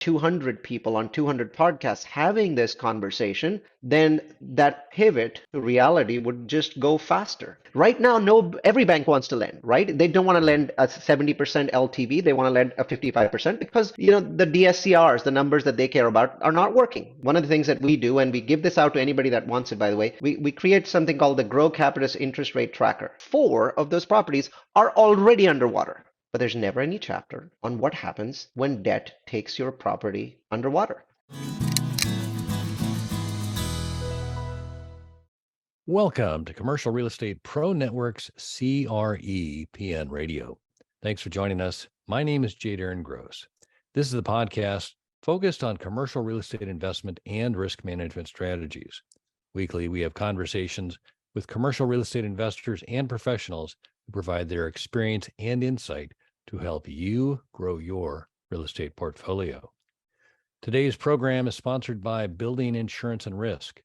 200 people on 200 podcasts having this conversation, then that pivot to reality would just go faster. Right now, no, every bank wants to lend, right? They don't want to lend a 70% LTV. They want to lend a 55% because, the DSCRs, the numbers that they care about, are not working. One of the things that we do, and we give this out to anybody that wants it, by the way, we create something called the Grocapitus interest rate tracker. 4 of those properties are already underwater. But there's never any chapter on what happens when debt takes your property underwater. Welcome to Commercial Real Estate Pro Network's CREPN Radio. Thanks for joining us. My name is J. Darren Gross. This is the podcast focused on commercial real estate investment and risk management strategies. Weekly, we have conversations with commercial real estate investors and professionals who provide their experience and insight to help you grow your real estate portfolio. Today's program is sponsored by Building Insurance and Risk.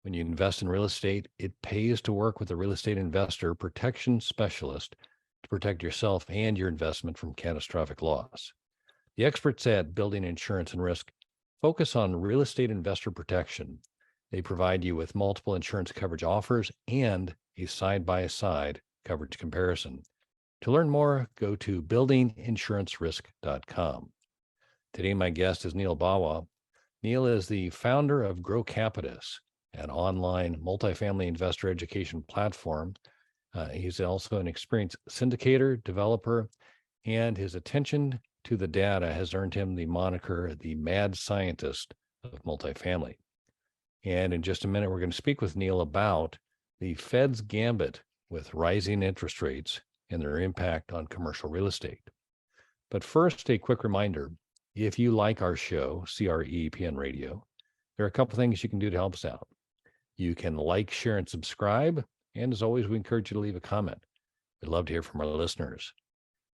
When you invest in real estate, it pays to work with a real estate investor protection specialist to protect yourself and your investment from catastrophic loss. The experts at Building Insurance and Risk focus on real estate investor protection. They provide you with multiple insurance coverage offers and a side-by-side coverage comparison. To learn more, go to buildinginsurancerisk.com. Today, my guest is Neal Bawa. Neal is the founder of Grocapitus, an online multifamily investor education platform. He's also an experienced syndicator, developer, and his attention to the data has earned him the moniker the Mad Scientist of Multifamily. And in just a minute, we're going to speak with Neal about the Feds Gambit with rising interest rates and their impact on commercial real estate. But first, a quick reminder, if you like our show, CREPN Radio, there are a couple things you can do to help us out. You can like, share, and subscribe. And as always, we encourage you to leave a comment. We'd love to hear from our listeners.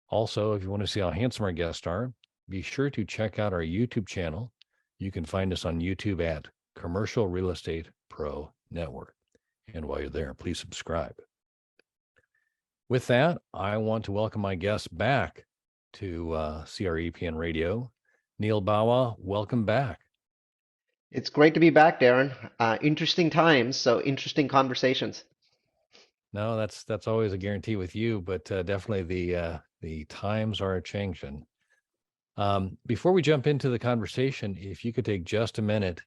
Also, if you want to see how handsome our guests are, be sure to check out our YouTube channel. You can find us on YouTube at Commercial Real Estate Pro Network. And while you're there, please subscribe. With that, I want to welcome my guest back to CREPN Radio. Neal Bawa, welcome back. It's great to be back, Darren. Interesting times, so interesting conversations. No, that's always a guarantee with you, but definitely the times are changing. Before we jump into the conversation, if you could take just a minute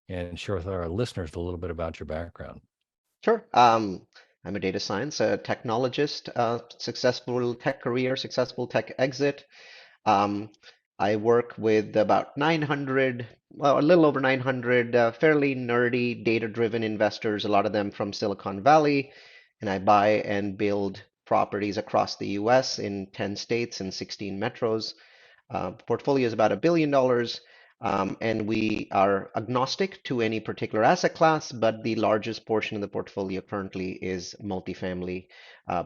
and share with our listeners a little bit about your background. Sure. I'm a data science, a technologist, successful tech career, successful tech exit. I work with about 900, well, a little over 900 fairly nerdy, data-driven investors, a lot of them from Silicon Valley, and I buy and build properties across the US in 10 states and 16 metros. Portfolio is about $1 billion. And we are agnostic to any particular asset class, but the largest portion of the portfolio currently is multifamily,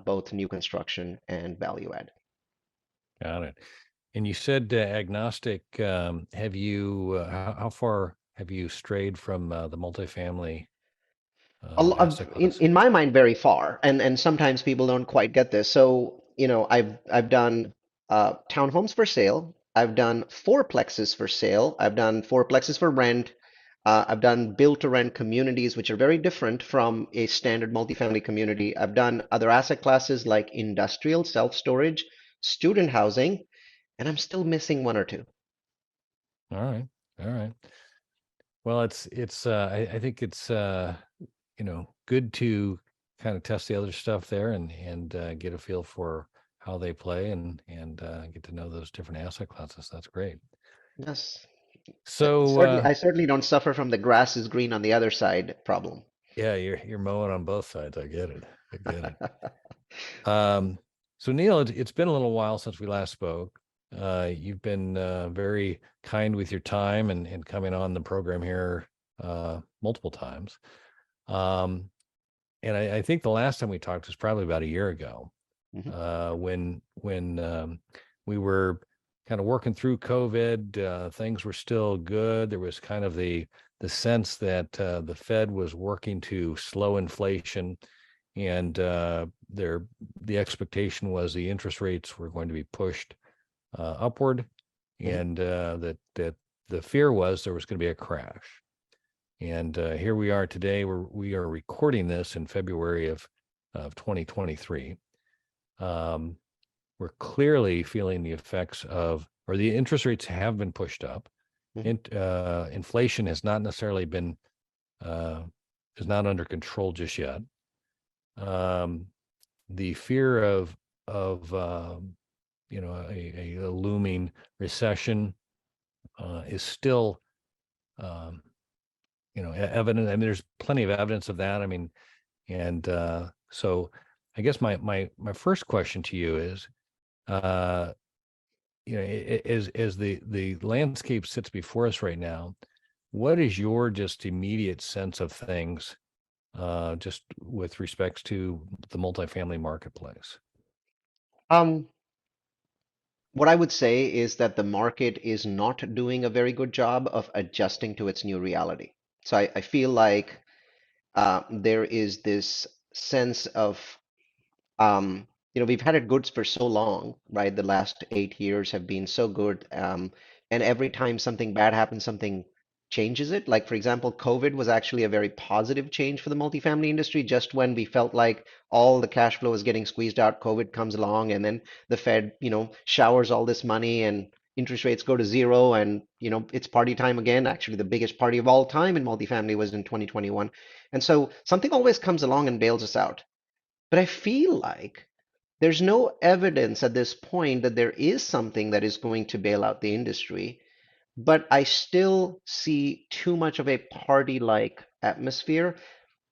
both new construction and value add. Got it. And you said agnostic. Have you, how far have you strayed from the multifamily asset class? In my mind, very far, and sometimes people don't quite get this. So, I've done townhomes for sale. I've done fourplexes for sale. I've done fourplexes for rent. I've done build-to-rent communities, which are very different from a standard multifamily community. I've done other asset classes like industrial, self-storage, student housing, and I'm still missing one or two. All right. Well, I think it's good to kind of test the other stuff there and get a feel for how they play and get to know those different asset classes. That's great. Yes. So I certainly don't suffer from the grass is green on the other side problem. yeah, you're mowing on both sides. I get it. So Neal, it's been a little while since we last spoke. You've been very kind with your time and coming on the program here multiple times. And I think the last time we talked was probably about a year ago. When we were kind of working through COVID, things were still good. There was kind of the sense that the Fed was working to slow inflation, and the expectation was the interest rates were going to be pushed upward, and that the fear was there was going to be a crash. And here we are today, where we are recording this in February of 2023. We're clearly feeling the effects of, or the interest rates have been pushed up. Inflation has not necessarily been, is not under control just yet. The fear of a looming recession is still evident. I mean, there's plenty of evidence of that. I mean, and so I guess my first question to you is, as the landscape sits before us right now, what is your just immediate sense of things, just with respects to the multifamily marketplace? Um, what I would say is that the market is not doing a very good job of adjusting to its new reality. So I feel like there is this sense of we've had it good for so long, right? The last 8 years have been so good. And every time something bad happens, something changes it. Like, for example, COVID was actually a very positive change for the multifamily industry. Just when we felt like all the cash flow was getting squeezed out, COVID comes along, and then the Fed, showers all this money and interest rates go to zero, and it's party time again. Actually, the biggest party of all time in multifamily was in 2021. And so something always comes along and bails us out. But I feel like there's no evidence at this point that there is something that is going to bail out the industry, but I still see too much of a party-like atmosphere.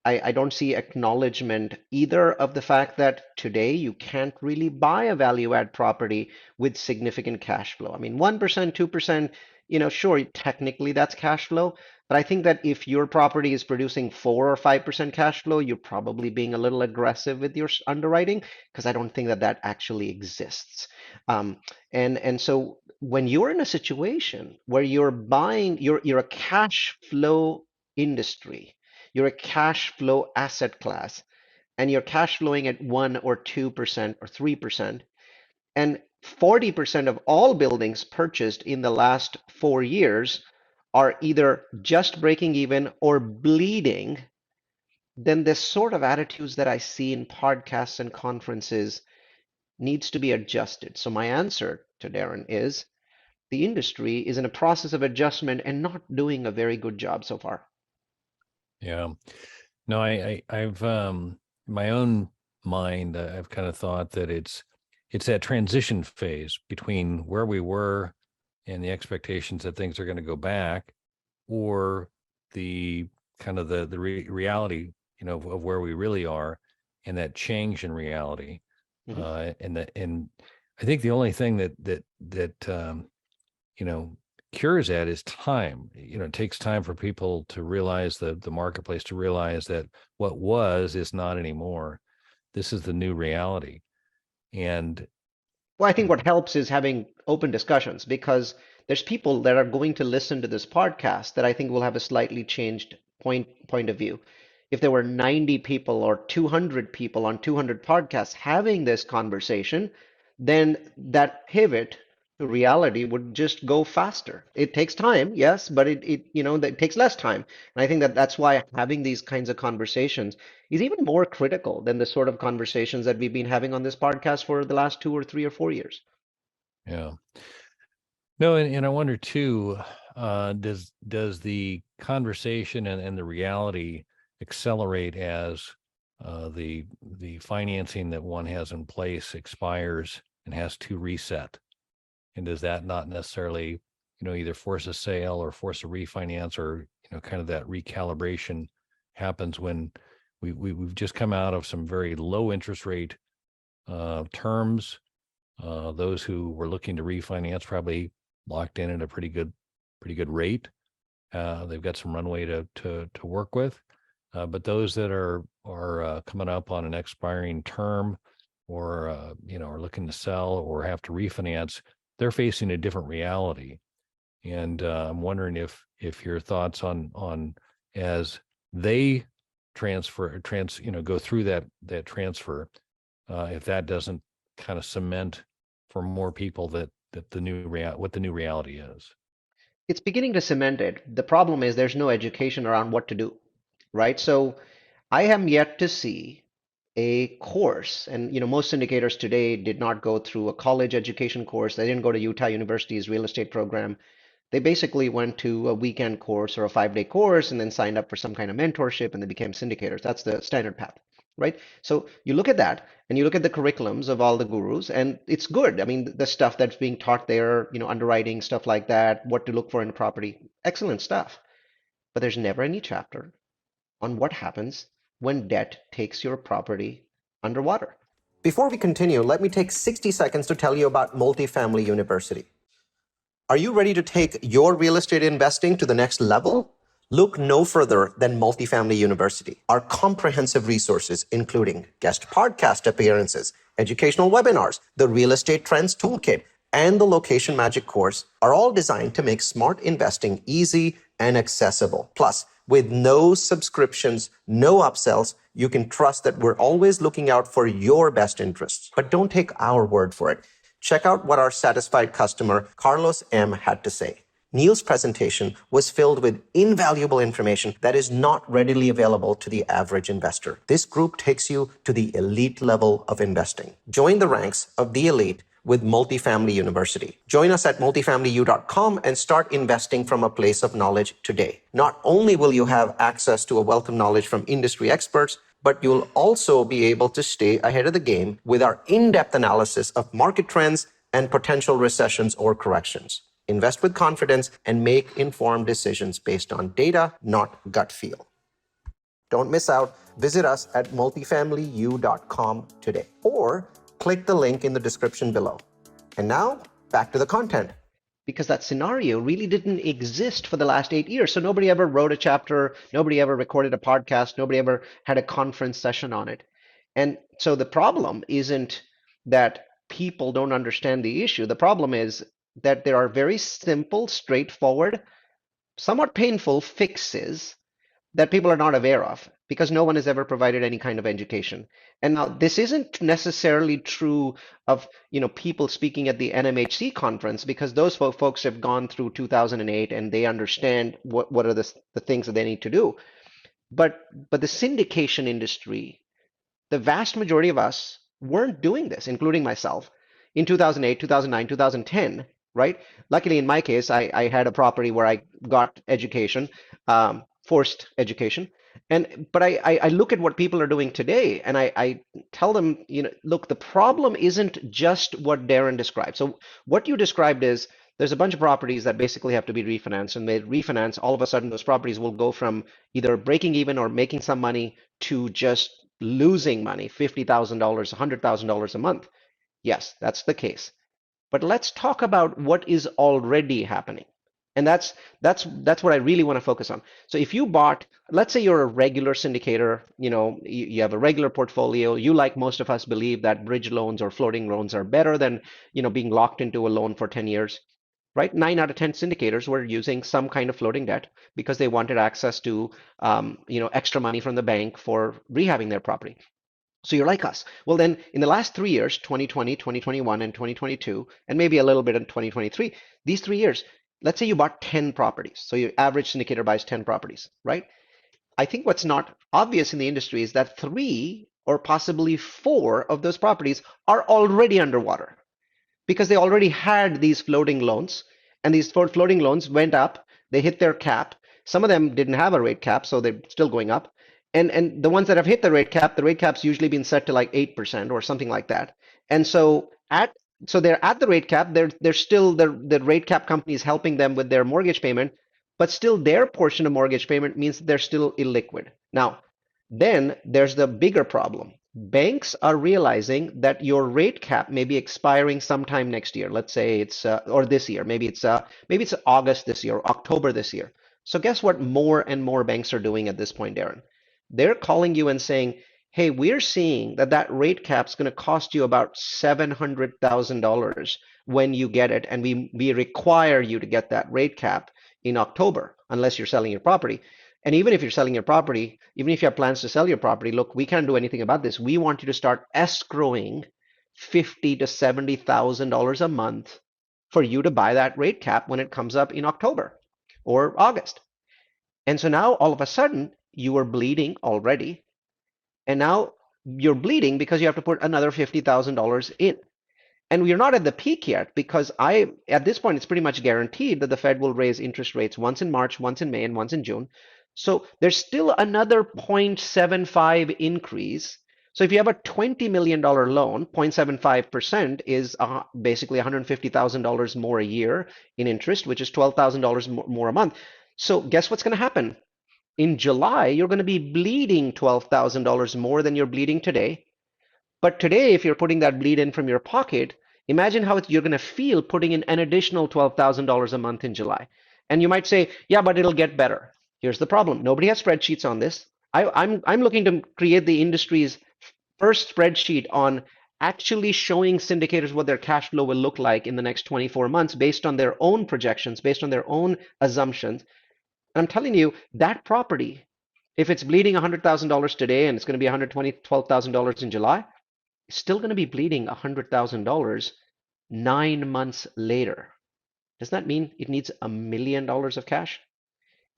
I don't see acknowledgement either of the fact that today you can't really buy a value add property with significant cash flow. I mean, 1%, 2%, sure, technically that's cash flow, but I think that if your property is producing 4 or 5% cash flow, you're probably being a little aggressive with your underwriting, because I don't think that that actually exists. And so when you're in a situation where you're buying, you're a cash flow industry, you're a cash flow asset class, and you're cash flowing at 1 or 2% or 3%, and 40% of all buildings purchased in the last 4 years are either just breaking even or bleeding, then this sort of attitudes that I see in podcasts and conferences needs to be adjusted. So my answer to Darren is the industry is in a process of adjustment and not doing a very good job so far. Yeah. No, I've in my own mind, I've kind of thought that it's that transition phase between where we were and the expectations that things are going to go back, or the kind of the reality, of where we really are, and that change in reality. Mhm. And I think the only thing that you know, cures that is time. It takes time for people to realize, the marketplace to realize that what was is not anymore. This is the new reality. And Well, I think what helps is having open discussions, because there's people that are going to listen to this podcast that I think will have a slightly changed point of view. If there were 90 people or 200 people on 200 podcasts having this conversation, then that pivot to reality would just go faster. It takes time, yes, but it takes less time. And I think that that's why having these kinds of conversations is even more critical than the sort of conversations that we've been having on this podcast for the last 2 or 3 or 4 years. yeah, no, and I wonder too, does the conversation and the reality accelerate as the financing that one has in place expires and has to reset? And does that not necessarily, either force a sale or force a refinance, or, kind of that recalibration happens when we've just come out of some very low interest rate terms. Those who were looking to refinance probably locked in at a pretty good rate. They've got some runway to work with. But those that are coming up on an expiring term, or are looking to sell or have to refinance, they're facing a different reality. And I'm wondering if your thoughts on as they go through that transfer, if that doesn't kind of cement for more people that what the new reality is. it's beginning to cement it. The problem is there's no education around what to do, right? So I am yet to see a course, and most syndicators today did not go through a college education course. They didn't go to Utah University's real estate program. They basically went to a weekend course or a 5-day course and then signed up for some kind of mentorship and they became syndicators. That's the standard path, right? So you look at that and you look at the curriculums of all the gurus, and it's good. I mean, the stuff that's being taught there, underwriting, stuff like that, what to look for in a property, excellent stuff. But there's never any chapter on what happens when debt takes your property underwater. Before we continue, let me take 60 seconds to tell you about Multifamily University. Are you ready to take your real estate investing to the next level? Look no further than Multifamily University. Our comprehensive resources, including guest podcast appearances, educational webinars, the Real Estate Trends Toolkit, and the Location Magic course, are all designed to make smart investing easy and accessible. Plus, with no subscriptions, no upsells, you can trust that we're always looking out for your best interests. But don't take our word for it. Check out what our satisfied customer, Carlos M., had to say. Neal's presentation was filled with invaluable information that is not readily available to the average investor. This group takes you to the elite level of investing. Join the ranks of the elite with Multifamily University. Join us at multifamilyu.com and start investing from a place of knowledge today. Not only will you have access to a wealth of knowledge from industry experts, but you'll also be able to stay ahead of the game with our in-depth analysis of market trends and potential recessions or corrections. Invest with confidence and make informed decisions based on data, not gut feel. Don't miss out. Visit us at multifamilyu.com today or click the link in the description below. And now, back to the content. Because that scenario really didn't exist for the last 8 years. So nobody ever wrote a chapter, nobody ever recorded a podcast, nobody ever had a conference session on it. And so the problem isn't that people don't understand the issue. The problem is that there are very simple, straightforward, somewhat painful fixes that people are not aware of because no one has ever provided any kind of education. And now this isn't necessarily true of people speaking at the NMHC conference, because those folks have gone through 2008 and they understand what are the things that they need to do. But the syndication industry, the vast majority of us weren't doing this, including myself, in 2008, 2009, 2010, right? Luckily, in my case, I had a property where I got education, forced education. But I look at what people are doing today and I tell them, look, the problem isn't just what Darren described. So what you described is there's a bunch of properties that basically have to be refinanced, and they refinance, all of a sudden those properties will go from either breaking even or making some money to just losing money, $50,000, $100,000 a month. Yes, that's the case. But let's talk about what is already happening. And that's what I really want to focus on. So if you bought, let's say you're a regular syndicator, you have a regular portfolio, you, like most of us, believe that bridge loans or floating loans are better than, being locked into a loan for 10 years, right? 9 out of 10 syndicators were using some kind of floating debt because they wanted access to, extra money from the bank for rehabbing their property. So you're like us. Well, then in the last 3 years, 2020, 2021, and 2022, and maybe a little bit in 2023, these 3 years, let's say you bought 10 properties. So your average syndicator buys 10 properties, right? I think what's not obvious in the industry is that 3 or possibly 4 of those properties are already underwater because they already had these floating loans, and these floating loans went up, they hit their cap. Some of them didn't have a rate cap, so they're still going up. And the ones that have hit the rate cap's usually been set to like 8% or something like that. And so they're at the rate cap, they're still the rate cap company is helping them with their mortgage payment, but still their portion of mortgage payment means they're still illiquid. Now, then there's the bigger problem. Banks are realizing that your rate cap may be expiring sometime next year. Let's say it's or this year. Maybe it's August this year, or October this year. So guess what more and more banks are doing at this point, Darren? They're calling you and saying, hey, we're seeing that rate cap's going to cost you about $700,000 when you get it, and we require you to get that rate cap in October unless you're selling your property. And even if you're selling your property, even if you have plans to sell your property, look, we can't do anything about this. We want you to start escrowing $50,000 to $70,000 a month for you to buy that rate cap when it comes up in October. or August. And so now all of a sudden you are bleeding already. And now you're bleeding because you have to put another $50,000 in. And we're not at the peak yet because at this point, it's pretty much guaranteed that the Fed will raise interest rates once in March, once in May, and once in June. So there's still another 0.75 increase. So if you have a $20 million loan, 0.75% is basically $150,000 more a year in interest, which is $12,000 more a month. So guess what's going to happen? In July, you're going to be bleeding $12,000 more than you're bleeding today. But today, if you're putting that bleed in from your pocket, imagine how you're going to feel putting in an additional $12,000 a month in July. And you might say, yeah, but it'll get better. Here's the problem. Nobody has spreadsheets on this. I'm looking to create the industry's first spreadsheet on actually showing syndicators what their cash flow will look like in the next 24 months based on their own projections, based on their own assumptions. And I'm telling you, that property, if it's bleeding $100,000 today and it's going to be $112,000 in July, still going to be bleeding $100,000 9 months later. Does that mean it needs $1 million of cash?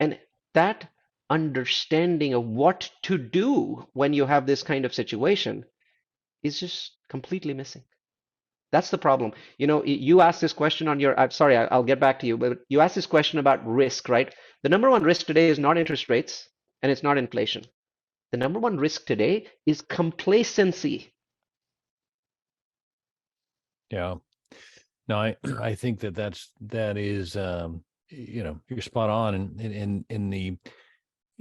And that understanding of what to do when you have this kind of situation is just completely missing. That's the problem. You asked this question on your, I'm sorry, I'll get back to you, but you asked this question about risk, right? The number one risk today is not interest rates and it's not inflation. The number one risk today is complacency. Yeah. No, I think that is you're spot on in the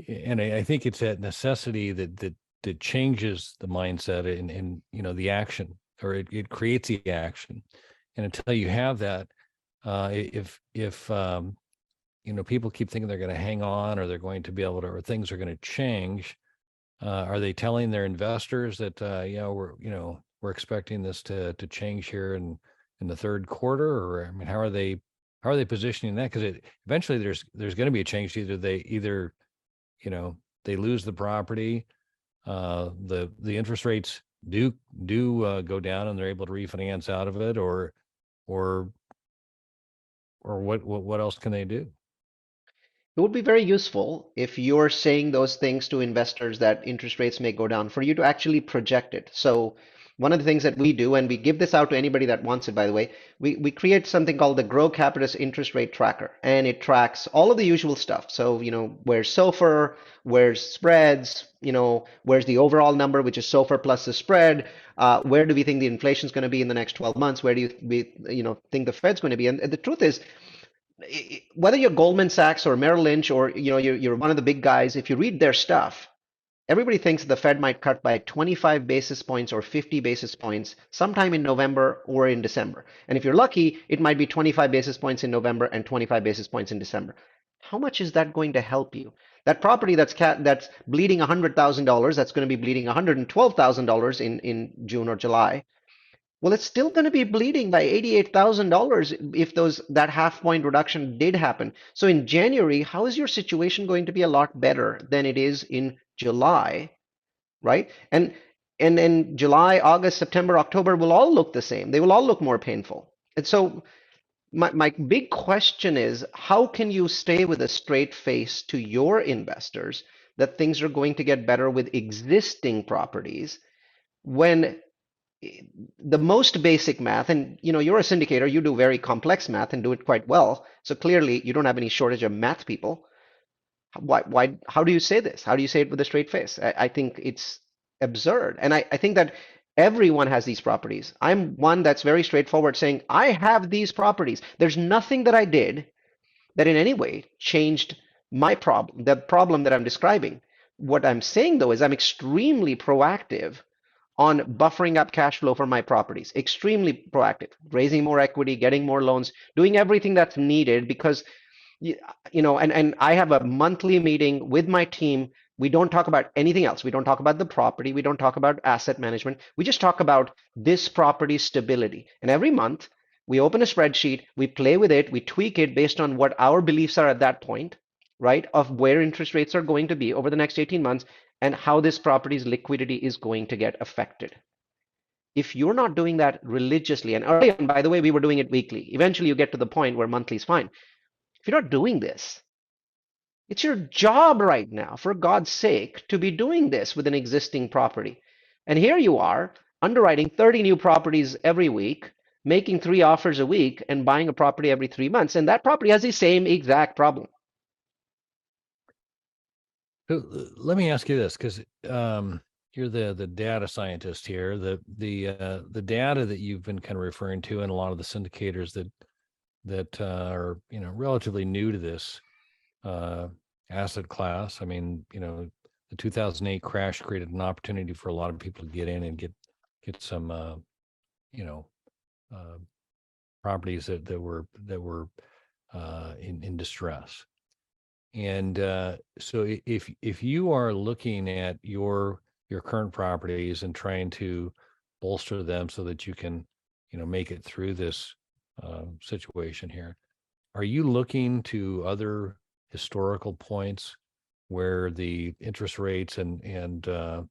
and I think it's that necessity that changes the mindset and the action, or it creates the action. And until you have that, if people keep thinking they're going to hang on, or they're going to be able to, or things are going to change, are they telling their investors that we're expecting this to change here in the third quarter? Or I mean, how are they positioning that? Because eventually there's going to be a change. Either they lose the property, the interest rates do go down and they're able to refinance out of it, or what else can they do? It would be very useful if you're saying those things to investors that interest rates may go down for you to actually project it. So one of the things that we do, and we give this out to anybody that wants it, by the way, we create something called the Grocapitus interest rate tracker, and it tracks all of the usual stuff. So, where's SOFR, where's spreads, where's the overall number, which is SOFR plus the spread, where do we think the inflation is going to be in the next 12 months, where do think the Fed's going to be? And the truth is, whether you're Goldman Sachs or Merrill Lynch, or you're one of the big guys, if you read their stuff, everybody thinks the Fed might cut by 25 basis points or 50 basis points sometime in November or in December. And if you're lucky, it might be 25 basis points in November and 25 basis points in December. How much is that going to help you? That property that's bleeding $100,000, that's going to be bleeding $112,000 in June or July. Well, it's still going to be bleeding by $88,000 if that half point reduction did happen. So in January, how is your situation going to be a lot better than it is in July, right? And then July, August, September, October will all look the same. They will all look more painful. And so my big question is, how can you stay with a straight face to your investors that things are going to get better with existing properties when the most basic math, and you're a syndicator, you do very complex math and do it quite well. So clearly you don't have any shortage of math people. How do you say this? How do you say it with a straight face? I think it's absurd. And I think that everyone has these properties. I'm one that's very straightforward, saying, I have these properties. There's nothing that I did that in any way changed my problem, the problem that I'm describing. What I'm saying, though, is I'm extremely proactive on buffering up cash flow for my properties. Extremely proactive, raising more equity, getting more loans, doing everything that's needed because, and I have a monthly meeting with my team. We don't talk about anything else. We don't talk about the property. We don't talk about asset management. We just talk about this property's stability. And every month we open a spreadsheet, we play with it, we tweak it based on what our beliefs are at that point, right, of where interest rates are going to be over the next 18 months and how this property's liquidity is going to get affected. If you're not doing that religiously, and early on, by the way, we were doing it weekly. Eventually, you get to the point where monthly is fine. If you're not doing this, It's your job right now, for God's sake, to be doing this with an existing property. And here you are, underwriting 30 new properties every week, making 3 offers a week, and buying a property every 3 months. And that property has the same exact problem. So let me ask you this, because you're the data scientist here. The data that you've been kind of referring to, and a lot of the syndicators that are relatively new to this asset class. I mean, the 2008 crash created an opportunity for a lot of people to get in and get some you know uh, properties that were in distress. And so if you are looking at your current properties and trying to bolster them so that you can make it through this situation here, are you looking to other historical points where the interest rates and the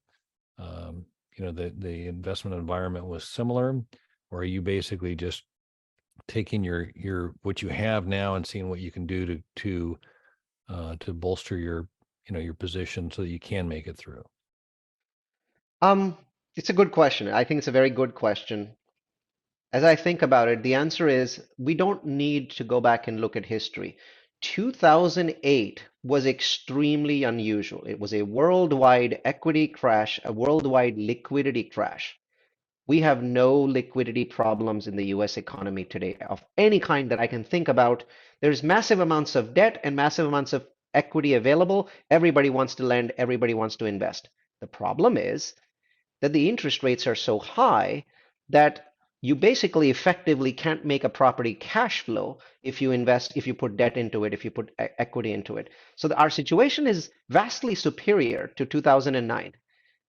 investment environment was similar, or are you basically just taking your what you have now and seeing what you can do to bolster your position so that you can make it through? Um, it's a good question. I think it's a very good question. As I think about it, the answer is we don't need to go back and look at history. 2008 was extremely unusual. It was a worldwide equity crash, a worldwide liquidity crash. We have no liquidity problems in the US economy today of any kind that I can think about. There's massive amounts of debt and massive amounts of equity available. Everybody wants to lend, everybody wants to invest. The problem is that the interest rates are so high that you basically effectively can't make a property cash flow if you invest, if you put debt into it, if you put equity into it. So our situation is vastly superior to 2009.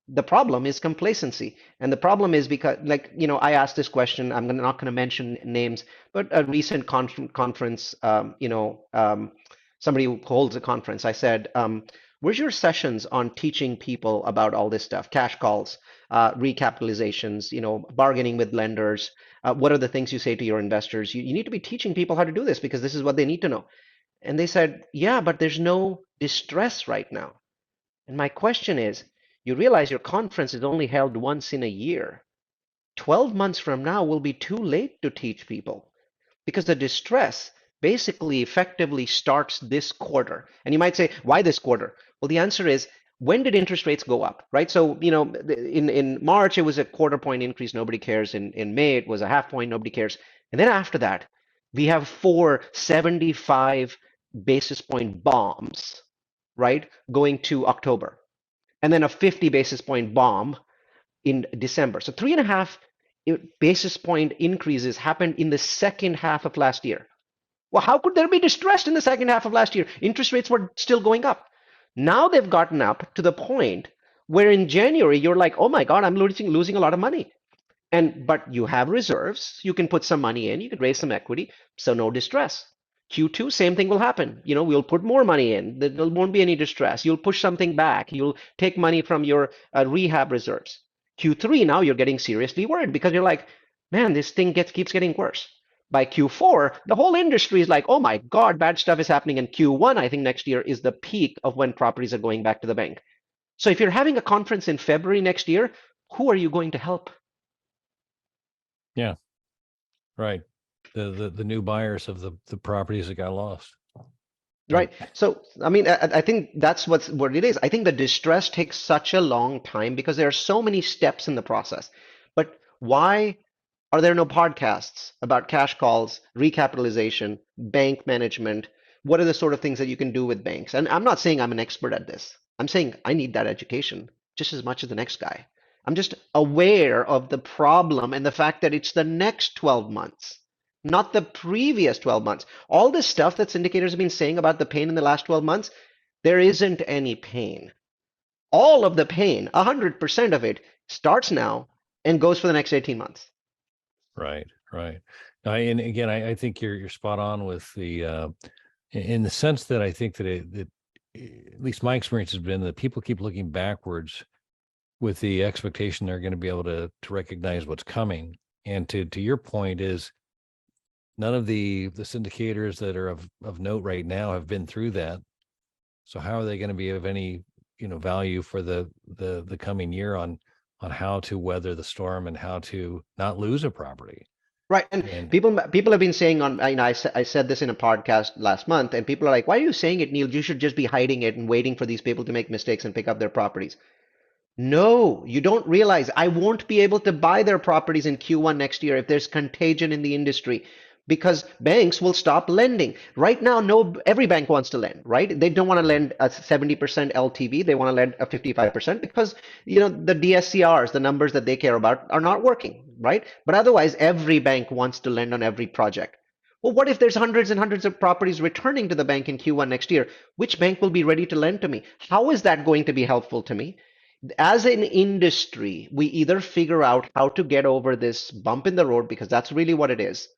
The problem is complacency. And the problem is because, like, I asked this question, not going to mention names, but a recent conference, somebody who holds a conference, I said, where's your sessions on teaching people about all this stuff, cash calls, recapitalizations, bargaining with lenders? What are the things you say to your investors? You need to be teaching people how to do this because this is what they need to know. And they said, yeah, but there's no distress right now. And my question is, you realize your conference is only held once in a year. 12 months from now will be too late to teach people because the distress basically effectively starts this quarter. And you might say, why this quarter? Well, the answer is, when did interest rates go up, right? So, in March, it was a quarter point increase. Nobody cares. In May, it was a half point. Nobody cares. And then after that, we have 475 basis point bombs, right, going to October, and then a 50 basis point bomb in December. So 3.5 basis point increases happened in the second half of last year. Well, how could there be distress in the second half of last year? Interest rates were still going up. Now they've gotten up to the point where in January you're like, oh my God, I'm losing a lot of money. But you have reserves, you can put some money in, you can raise some equity, so no distress. Q2, same thing will happen. We'll put more money in. There won't be any distress. You'll push something back. You'll take money from your rehab reserves. Q3, now you're getting seriously worried because you're like, man, this thing keeps getting worse. By Q4, the whole industry is like, oh my God, bad stuff is happening. And Q1, I think next year is the peak of when properties are going back to the bank. So if you're having a conference in February next year, who are you going to help? Yeah, right. The new buyers of the properties that got lost. Right. Right. So, I mean, I think that's what it is. I think the distress takes such a long time because there are so many steps in the process. But why are there no podcasts about cash calls, recapitalization, bank management? What are the sort of things that you can do with banks? And I'm not saying I'm an expert at this. I'm saying I need that education just as much as the next guy. I'm just aware of the problem and the fact that it's the next 12 months, not the previous 12 months. All this stuff that syndicators have been saying about the pain in the last 12 months, there isn't any pain. All of the pain, 100% of it, starts now and goes for the next 18 months. Right. Right. And again, I think you're spot on with in the sense that I think that at least my experience has been that people keep looking backwards with the expectation they're going to be able to recognize what's coming. And to your point is, none of the syndicators that are of note right now have been through that. So how are they going to be of any, value for the coming year on how to weather the storm and how to not lose a property? Right. And And people have been saying on, I said this in a podcast last month, and people are like, why are you saying it, Neil? You should just be hiding it and waiting for these people to make mistakes and pick up their properties. No, you don't realize I won't be able to buy their properties in Q1 next year if there's contagion in the industry because banks will stop lending. Right now, no, every bank wants to lend, right? They don't want to lend a 70% LTV. They want to lend a 55% because, the DSCRs, the numbers that they care about are not working, right? But otherwise, every bank wants to lend on every project. Well, what if there's hundreds and hundreds of properties returning to the bank in Q1 next year? Which bank will be ready to lend to me? How is that going to be helpful to me? As an industry, we either figure out how to get over this bump in the road, because that's really what it is,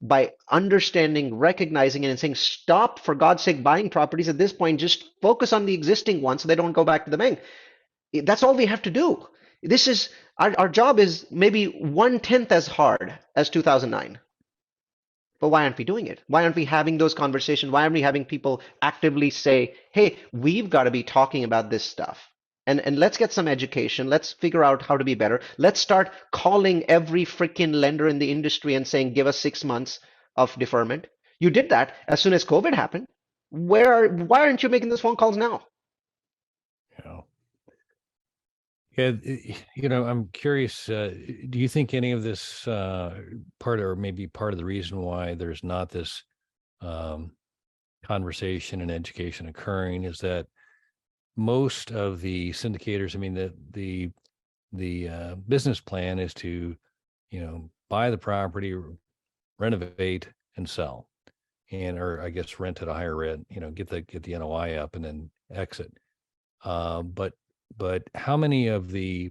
by understanding, recognizing it, and saying, stop, for God's sake, buying properties at this point. Just focus on the existing ones so they don't go back to the bank. That's all we have to do. This is our job is maybe 1/10 as hard as 2009. But why aren't we doing it? Why aren't we having those conversations? Why aren't we having people actively say, hey, we've got to be talking about this stuff? And let's get some education. Let's figure out how to be better. Let's start calling every freaking lender in the industry and saying, give us 6 months of deferment. You did that as soon as COVID happened. Why aren't you making those phone calls now? you know, yeah, I'm curious. Do you think any of this part, or maybe part of the reason why there's not this um, conversation and education occurring, is that most of the syndicators, I mean, the business plan is to, buy the property, renovate, and sell, or I guess rent at a higher rent, get the NOI up and then exit. But how many of the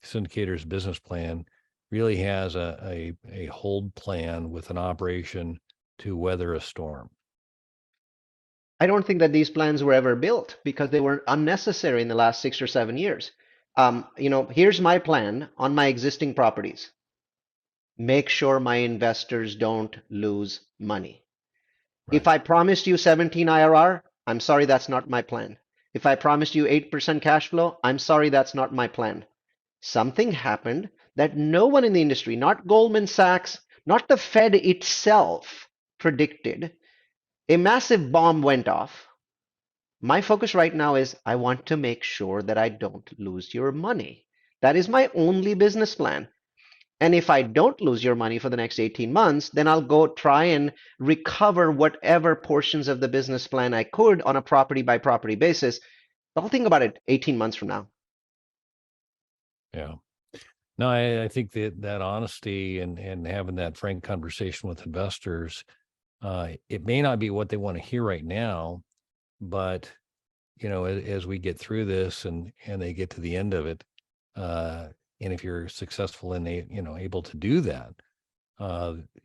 syndicator's business plan really has a hold plan with an operation to weather a storm? I don't think that these plans were ever built because they were unnecessary in the last 6 or 7 years. Here's my plan on my existing properties. Make sure my investors don't lose money. If Right. I promised you 17 IRR, I'm sorry, that's not my plan. If I promised you 8% cash flow, I'm sorry, that's not my plan. Something happened that no one in the industry, not Goldman Sachs, not the Fed itself, predicted. A massive bomb went off. My focus right now is I want to make sure that I don't lose your money. That is my only business plan. And if I don't lose your money for the next 18 months, then I'll go try and recover whatever portions of the business plan I could on a property by property basis. But I'll think about it 18 months from now. Yeah. No, I think that honesty and having that frank conversation with investors, it may not be what they want to hear right now, but as we get through this and they get to the end of it, and if you're successful and able to do that,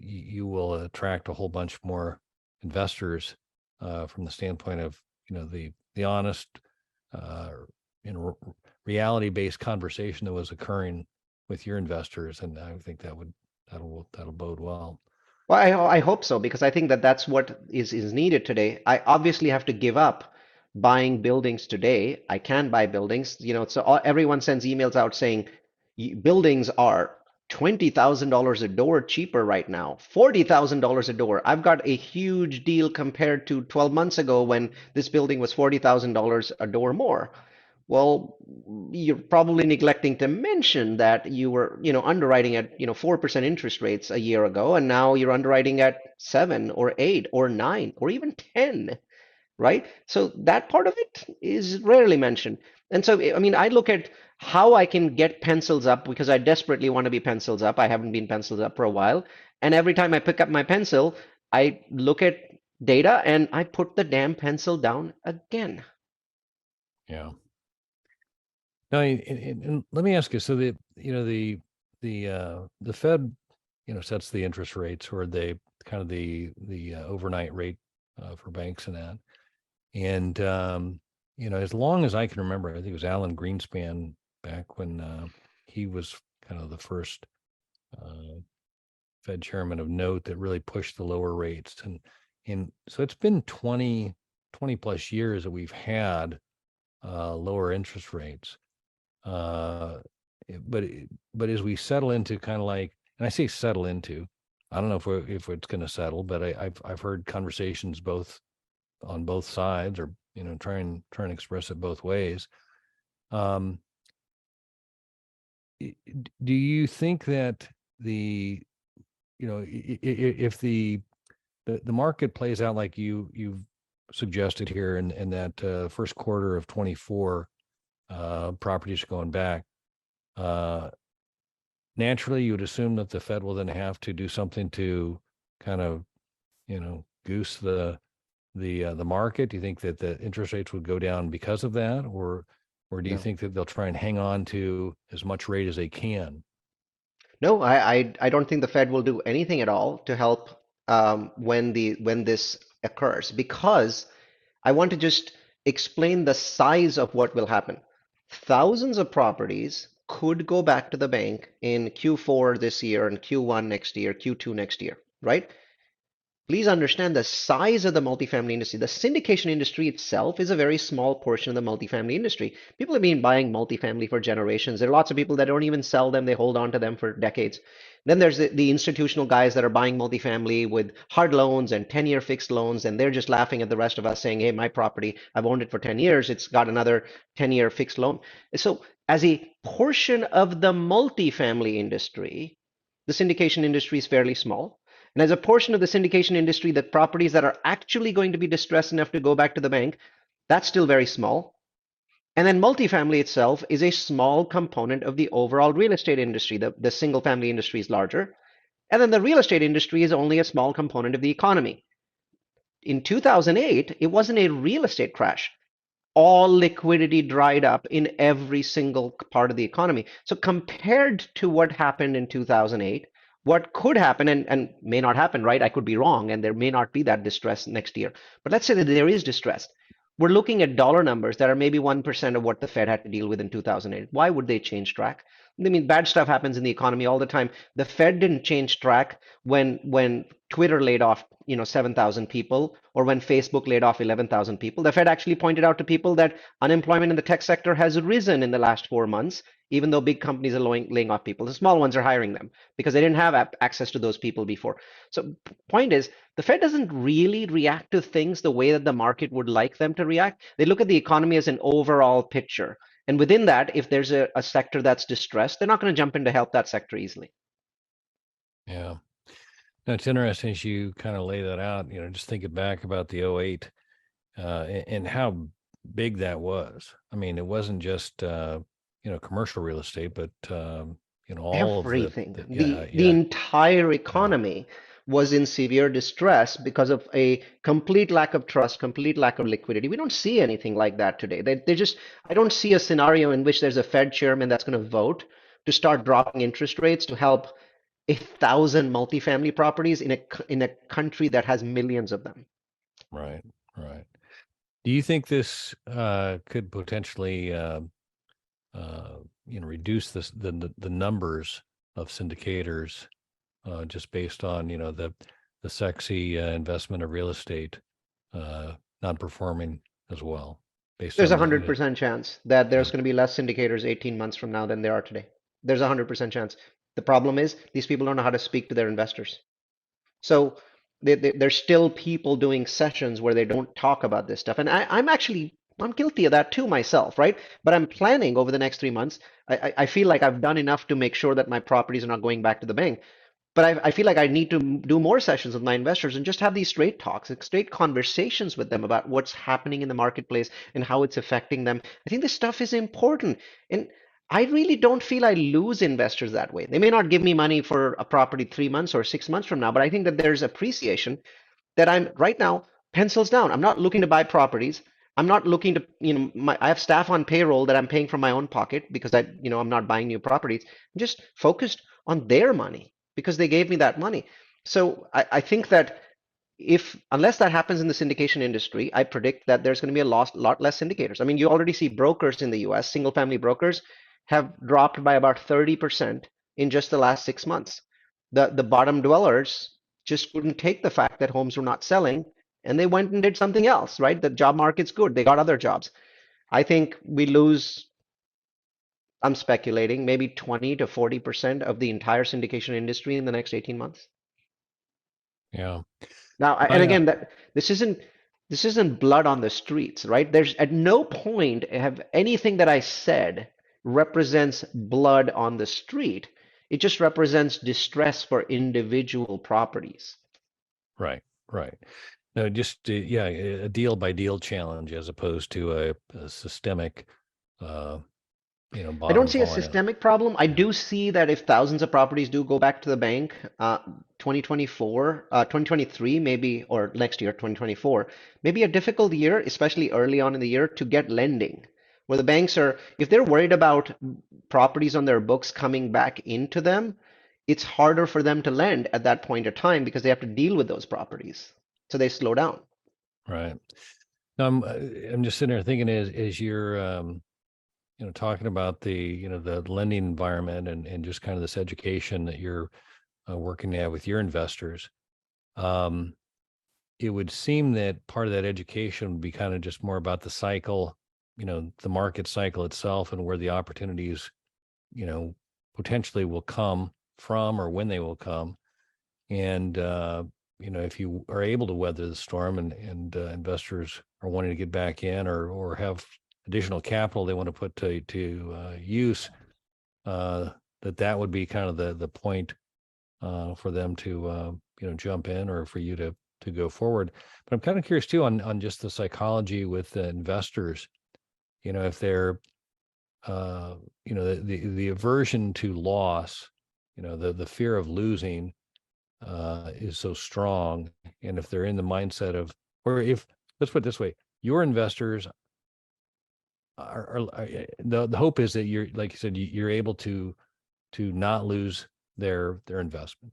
you will attract a whole bunch more investors from the standpoint of the honest, uh, reality-based conversation that was occurring with your investors, and I think that'll bode well. Well, I hope so, because I think that that's what is needed today. I obviously have to give up buying buildings today. I can buy buildings, so everyone sends emails out saying buildings are $20,000 a door cheaper right now, $40,000 a door. I've got a huge deal compared to 12 months ago when this building was $40,000 a door more. Well, you're probably neglecting to mention that you were, underwriting at, 4% interest rates a year ago, and now you're underwriting at 7 or 8 or 9 or even 10, right? So that part of it is rarely mentioned. And so, I mean, I look at how I can get pencils up because I desperately want to be pencils up. I haven't been pencils up for a while. And every time I pick up my pencil, I look at data and I put the damn pencil down again. Yeah. Now, and let me ask you. So the Fed, sets the interest rates, or they kind of the overnight rate for banks and that. And as long as I can remember, I think it was Alan Greenspan back when he was kind of the first Fed chairman of note that really pushed the lower rates, and so it's been 20 20 plus years that we've had lower interest rates. Uh, but but as we settle into kind of like, and I say settle into, I don't know if it's going to settle, but I've heard conversations both on both sides, or try and express it both ways. Um, do you think that the if the market plays out like you've suggested here, in that first quarter of 24, properties going back, uh, naturally you would assume that the Fed will then have to do something to kind of goose the market. Do you think that the interest rates would go down because of that, or do you No. think that they'll try and hang on to as much rate as they can? No, I don't think the Fed will do anything at all to help when this occurs, because I want to just explain the size of what will happen. Thousands of properties could go back to the bank in Q4 this year and Q1 next year, Q2 next year, right? Please understand the size of the multifamily industry. The syndication industry itself is a very small portion of the multifamily industry. People have been buying multifamily for generations. There are lots of people that don't even sell them, they hold on to them for decades. Then there's the institutional guys that are buying multifamily with hard loans and 10-year fixed loans, and they're just laughing at the rest of us saying, hey, my property, I've owned it for 10 years, it's got another 10-year fixed loan. So, as a portion of the multifamily industry, the syndication industry is fairly small. And as a portion of the syndication industry, the properties that are actually going to be distressed enough to go back to the bank, that's still very small. And then multifamily itself is a small component of the overall real estate industry. The single family industry is larger. And then the real estate industry is only a small component of the economy. In 2008, it wasn't a real estate crash. All liquidity dried up in every single part of the economy. So compared to what happened in 2008, what could happen and may not happen, right? I could be wrong, and there may not be that distress next year. But let's say that there is distress. We're looking at dollar numbers that are maybe 1% of what the Fed had to deal with in 2008. Why would they change track? I mean, bad stuff happens in the economy all the time. The Fed didn't change track when Twitter laid off, 7,000 people, or when Facebook laid off 11,000 people. The Fed actually pointed out to people that unemployment in the tech sector has risen in the last 4 months, even though big companies are laying off people. The small ones are hiring them because they didn't have access to those people before. So, point is, the Fed doesn't really react to things the way that the market would like them to react. They look at the economy as an overall picture. And within that, if there's a sector that's distressed, they're not going to jump in to help that sector easily. Yeah. Now, it's interesting as you kind of lay that out, just thinking back about the '08, and how big that was. I mean, it wasn't just, commercial real estate, but, all of Everything. yeah, The yeah, entire yeah, economy was in severe distress because of a complete lack of trust, complete lack of liquidity. We don't see anything like that today. They just, I don't see a scenario in which there's a Fed chairman that's going to vote to start dropping interest rates to help 1,000 multifamily properties in a country that has millions of them. right, right. Do you think this could potentially, reduce the numbers of syndicators, just based on, the sexy investment of real estate not performing as well, based There's a on hundred percent chance that yeah, there's going to be less syndicators 18 months from now than there are today. There's a 100% chance. The problem is these people don't know how to speak to their investors. So there's still people doing sessions where they don't talk about this stuff. And I'm guilty of that too myself, right? But I'm planning over the next 3 months. I feel like I've done enough to make sure that my properties are not going back to the bank. But I feel like I need to do more sessions with my investors and just have these straight talks, like straight conversations with them about what's happening in the marketplace and how it's affecting them. I think this stuff is important. And I really don't feel I lose investors that way. They may not give me money for a property 3 months or 6 months from now, but I think that there's appreciation that I'm right now pencils down. I'm not looking to buy properties. I'm not looking to, I have staff on payroll that I'm paying from my own pocket because I'm not buying new properties. I'm just focused on their money because they gave me that money. So I think that if unless that happens in the syndication industry, I predict that there's going to be a lot less syndicators. I mean, you already see brokers in the US, single family brokers have dropped by about 30% in just the last 6 months. The bottom dwellers just couldn't take the fact that homes were not selling, and they went and did something else, right? The job market's good. They got other jobs. I think we lose, I'm speculating, maybe 20 to 40% of the entire syndication industry in the next 18 months. Yeah. Now, and I again, that this isn't blood on the streets, right? There's at no point have anything that I said represents blood on the street. It just represents distress for individual properties. right, right. No, just yeah, a deal by deal challenge as opposed to a systemic, uh, I don't bottom see a falling out. systemic problem. I Yeah. do see that if thousands of properties do go back to the bank, 2024, 2023, maybe, or next year, 2024, maybe a difficult year, especially early on in the year, to get lending. Where the banks are, if they're worried about properties on their books coming back into them, it's harder for them to lend at that point of time because they have to deal with those properties. So they slow down. Right. No, I'm just sitting there thinking as you're talking about the the lending environment and just kind of this education that you're working at with your investors. Um, it would seem that part of that education would be kind of just more about the cycle, the market cycle itself and where the opportunities, you know, potentially will come from or when they will come. And, if you are able to weather the storm and investors are wanting to get back in or have additional capital they want to put to use, uh, that would be kind of the point for them to jump in or for you to go forward. But I'm kind of curious too on just the psychology with the investors. If they're the aversion to loss, the fear of losing is so strong, and if they're in the mindset of, or if let's put it this way, your investors the hope is that you're like you said you're able to not lose their investment.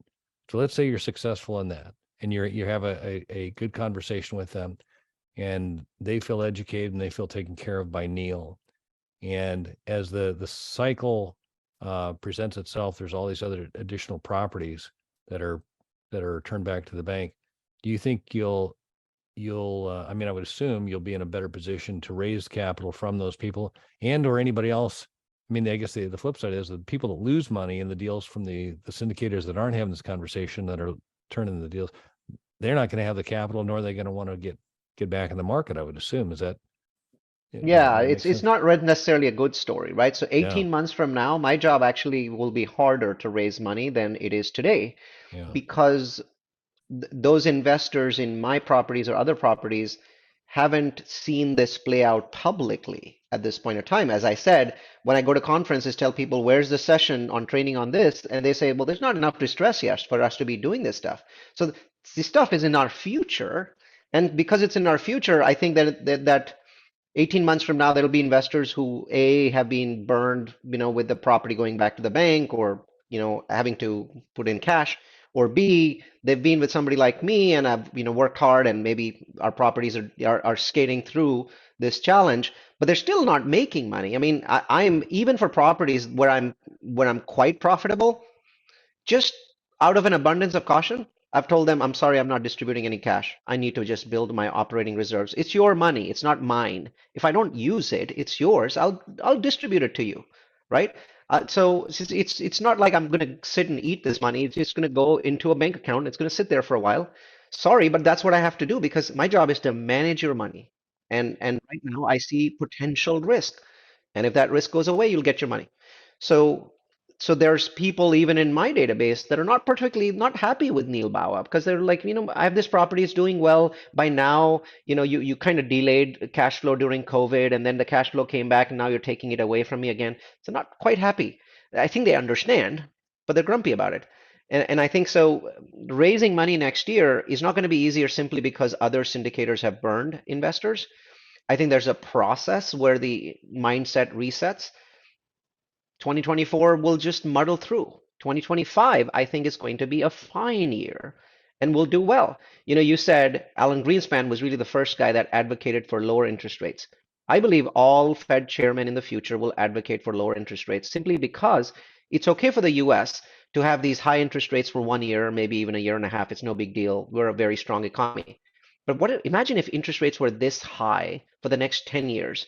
So let's say you're successful in that and you have a good conversation with them and they feel educated and they feel taken care of by Neal. And as the cycle presents itself, there's all these other additional properties that are turned back to the bank. Do you think you'll I mean, I would assume you'll be in a better position to raise capital from those people and or anybody else. I mean, I guess the flip side is the people that lose money in the deals from the syndicators that aren't having this conversation that are turning the deals, they're not going to have the capital, nor are they going to want to get back in the market. I would assume. Is that Yeah, would that make it's sense? not necessarily a good story, right? So Yeah, 18 months from now, my job actually will be harder to raise money than it is today yeah, because those investors in my properties or other properties haven't seen this play out publicly at this point in time. As I said, when I go to conferences, tell people, where's the session on training on this? And they say, well, there's not enough distress yet for us to be doing this stuff. So this stuff is in our future. And because it's in our future, I think that 18 months from now, there'll be investors who A, have been burned, with the property going back to the bank or, having to put in cash, or B, they've been with somebody like me and have, worked hard and maybe our properties are skating through this challenge, but they're still not making money. I mean, I'm even for properties where I'm quite profitable, just out of an abundance of caution, I've told them, I'm sorry, I'm not distributing any cash. I need to just build my operating reserves. It's your money, it's not mine. If I don't use it, it's yours. I'll distribute it to you, right? So it's not like I'm going to sit and eat this money. It's just going to go into a bank account. It's going to sit there for a while. Sorry, but that's what I have to do because my job is to manage your money. And right now I see potential risk. And if that risk goes away, you'll get your money. So so there's people even in my database that are not happy with Neal Bawa because they're like, I have this property, it's doing well. By now, you kind of delayed cash flow during COVID, and then the cash flow came back, and now you're taking it away from me again. So not quite happy. I think they understand, but they're grumpy about it. And I think so. Raising money next year is not going to be easier simply because other syndicators have burned investors. I think there's a process where the mindset resets. 2024 will just muddle through. 2025, I think, is going to be a fine year and we'll do well. You said Alan Greenspan was really the first guy that advocated for lower interest rates. I believe all Fed chairmen in the future will advocate for lower interest rates simply because it's okay for the US to have these high interest rates for 1 year, maybe even a year and a half. It's no big deal. We're a very strong economy. But imagine if interest rates were this high for the next 10 years.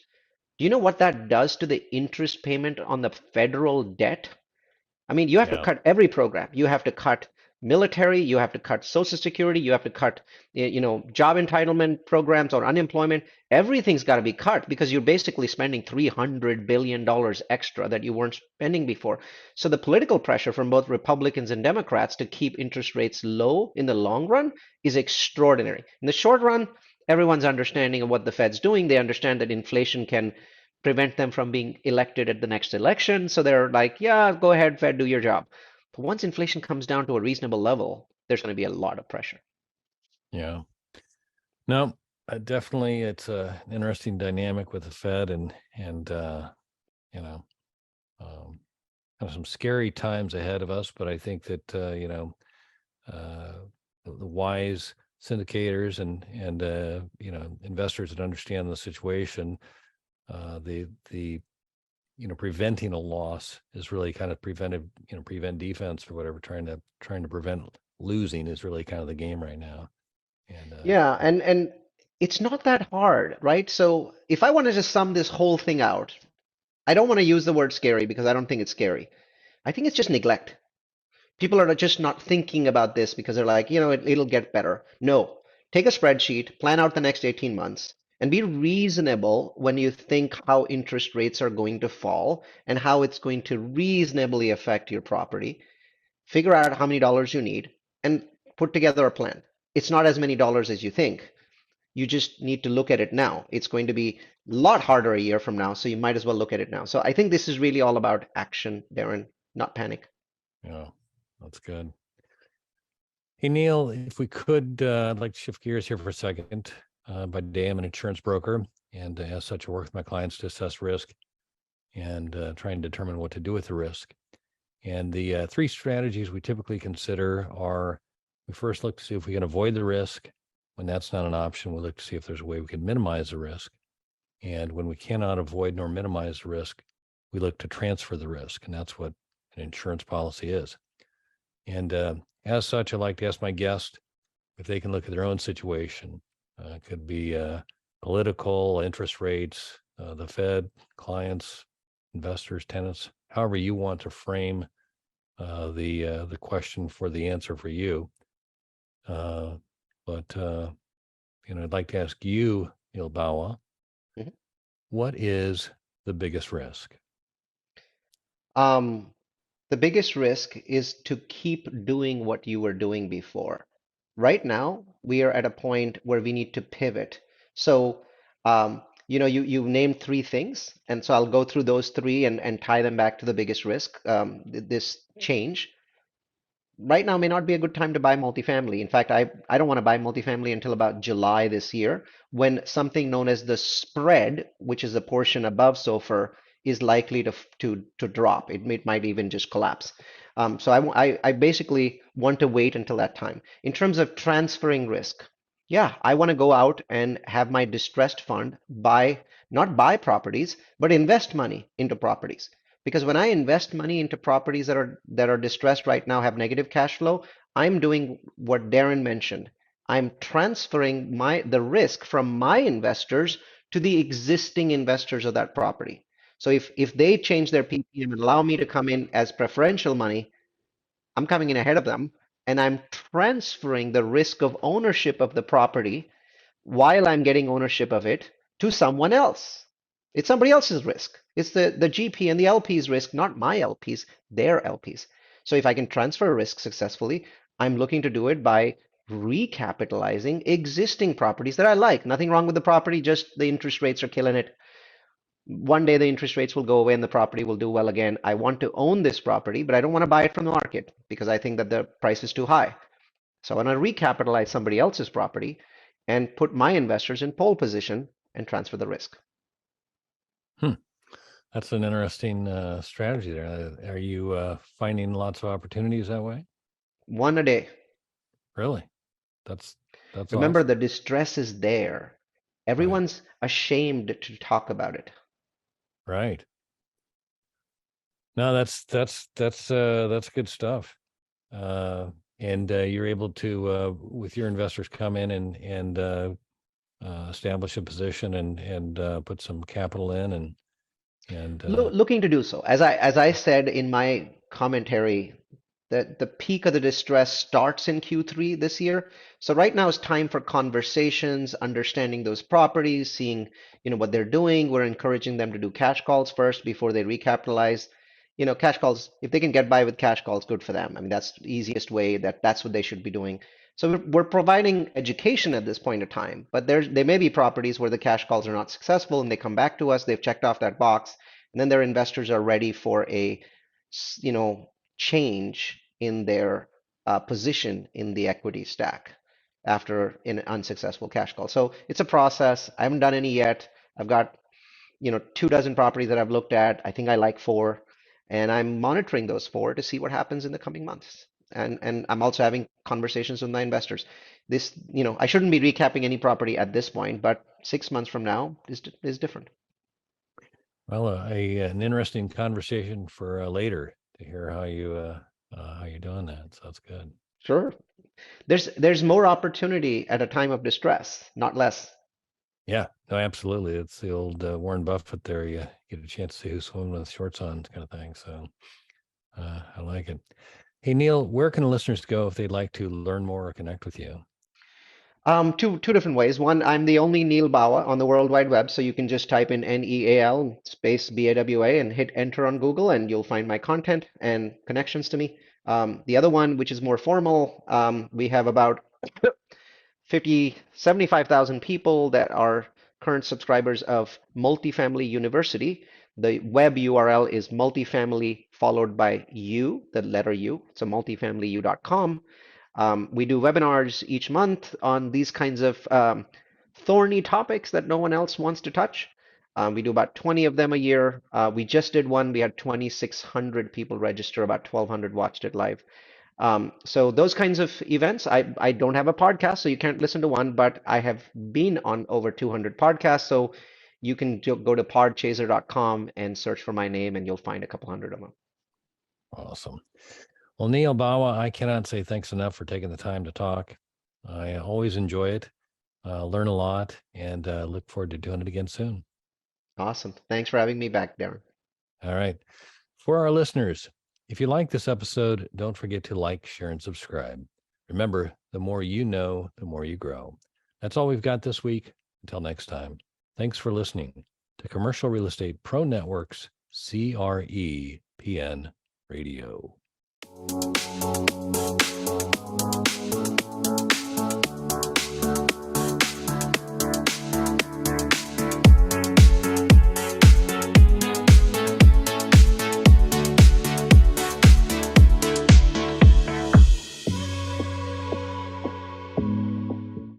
Do you know what that does to the interest payment on the federal debt? I mean, you have to Yeah. cut every program. You have to cut military, you have to cut Social Security, you have to cut, job entitlement programs or unemployment. Everything's got to be cut because you're basically spending $300 billion extra that you weren't spending before. So the political pressure from both Republicans and Democrats to keep interest rates low in the long run is extraordinary. In the short run, everyone's understanding of what the Fed's doing. They understand that inflation can prevent them from being elected at the next election. So they're like, yeah, go ahead, Fed, do your job. But once inflation comes down to a reasonable level, there's going to be a lot of pressure. Yeah. No, definitely it's an interesting dynamic with the Fed and you know, um, kind of some scary times ahead of us, but I think that uh, the wise syndicators and investors that understand the situation, the preventing a loss is really kind of prevent defense or whatever. Trying to prevent losing is really kind of the game right now. And Yeah, and it's not that hard, right? So if I wanted to sum this whole thing out, I don't want to use the word scary because I don't think it's scary. I think it's just neglect. People are just not thinking about this because they're like, it'll get better. No, take a spreadsheet, plan out the next 18 months, and be reasonable when you think how interest rates are going to fall and how it's going to reasonably affect your property. Figure out how many dollars you need and put together a plan. It's not as many dollars as you think. You just need to look at it now. It's going to be a lot harder a year from now, so you might as well look at it now. So I think this is really all about action, Darren, not panic. yeah, that's good. Hey, Neal, if we could, I'd like to shift gears here for a second. By day, I'm an insurance broker, and as such, I work with my clients to assess risk and try and determine what to do with the risk. And the three strategies we typically consider are: we first look to see if we can avoid the risk. When that's not an option, we look to see if there's a way we can minimize the risk. And when we cannot avoid nor minimize the risk, we look to transfer the risk. And that's what an insurance policy is. And as such, I like to ask my guest if they can look at their own situation. It could be political, interest rates, the Fed, clients, investors, tenants, however you want to frame the question for the answer for you. But I'd like to ask you, Neal Bawa, Mhm. what is the biggest risk? Um, the biggest risk is to keep doing what you were doing before. Right now, we are at a point where we need to pivot. So, you named three things, and so I'll go through those three and tie them back to the biggest risk, this change. Right now may not be a good time to buy multifamily. In fact, I don't want to buy multifamily until about July this year, when something known as the spread, which is the portion above SOFR, is likely to drop. It might even just collapse. So I basically want to wait until that time. In terms of transferring risk, yeah, I want to go out and have my distressed fund not buy properties, but invest money into properties. Because when I invest money into properties that are distressed right now, have negative cash flow, I'm doing what Darren mentioned. I'm transferring the risk from my investors to the existing investors of that property. So if they change their PPM and allow me to come in as preferential money, I'm coming in ahead of them, and I'm transferring the risk of ownership of the property while I'm getting ownership of it to someone else. It's somebody else's risk. It's the GP and the LP's risk, not my LPs, their LPs. So if I can transfer risk successfully, I'm looking to do it by recapitalizing existing properties that I like. Nothing wrong with the property, just the interest rates are killing it. One day the interest rates will go away and the property will do well again. I want to own this property, but I don't want to buy it from the market because I think that the price is too high. So I want to recapitalize somebody else's property and put my investors in pole position and transfer the risk. Hmm. That's an interesting strategy there. Are you finding lots of opportunities that way? One a day. Really? That's that's Remember, awesome. the distress is there. Right. Everyone's ashamed to talk about it. Right. No, that's good stuff. Uh, and you're able to, with your investors, come in and establish a position and put some capital in and Looking to do so. As I said in my commentary, that the peak of the distress starts in Q3 this year. So right now is time for conversations, understanding those properties, seeing, what they're doing. We're encouraging them to do cash calls first before they recapitalize. Cash calls, if they can get by with cash calls, good for them. I mean, that's the easiest way. That's what they should be doing. So we're providing education at this point of time, but there may be properties where the cash calls are not successful and they come back to us, they've checked off that box, and then their investors are ready for a, change in their position in the equity stack after an unsuccessful cash call. So it's a process. I haven't done any yet. I've got 24 properties that I've looked at. I think I like four, and I'm monitoring those four to see what happens in the coming months. And I'm also having conversations with my investors. This, I shouldn't be recapping any property at this point, but 6 months from now is different. well, an interesting conversation for later to hear how you're doing that. So that's good. Sure. There's more opportunity at a time of distress, not less. Yeah, no, absolutely. It's the old Warren Buffett there. You get a chance to see who's swimming with shorts on kind of thing. So I like it. Hey, Neal, where can listeners go if they'd like to learn more or connect with you? Two different ways. One, I'm the only Neal Bawa on the World Wide Web, so you can just type in Neal space Bawa and hit enter on Google, and you'll find my content and connections to me. The other one, which is more formal, we have about 75,000 people that are current subscribers of Multifamily University. The web URL is multifamily followed by U, the letter U, so multifamilyu.com. We do webinars each month on these kinds of thorny topics that no one else wants to touch. We do about 20 of them a year. We just did one. We had 2,600 people register, about 1,200 watched it live. So those kinds of events, I don't have a podcast, so you can't listen to one, but I have been on over 200 podcasts. So you can go to podchaser.com and search for my name, and you'll find a couple hundred of them. Awesome. Well, Neal Bawa, I cannot say thanks enough for taking the time to talk. I always enjoy it, learn a lot, and look forward to doing it again soon. Awesome. Thanks for having me back, Darren. All right. For our listeners, if you like this episode, don't forget to like, share, and subscribe. Remember, the more you know, the more you grow. That's all we've got this week. Until next time, thanks for listening to Commercial Real Estate Pro Network's CREPN Radio.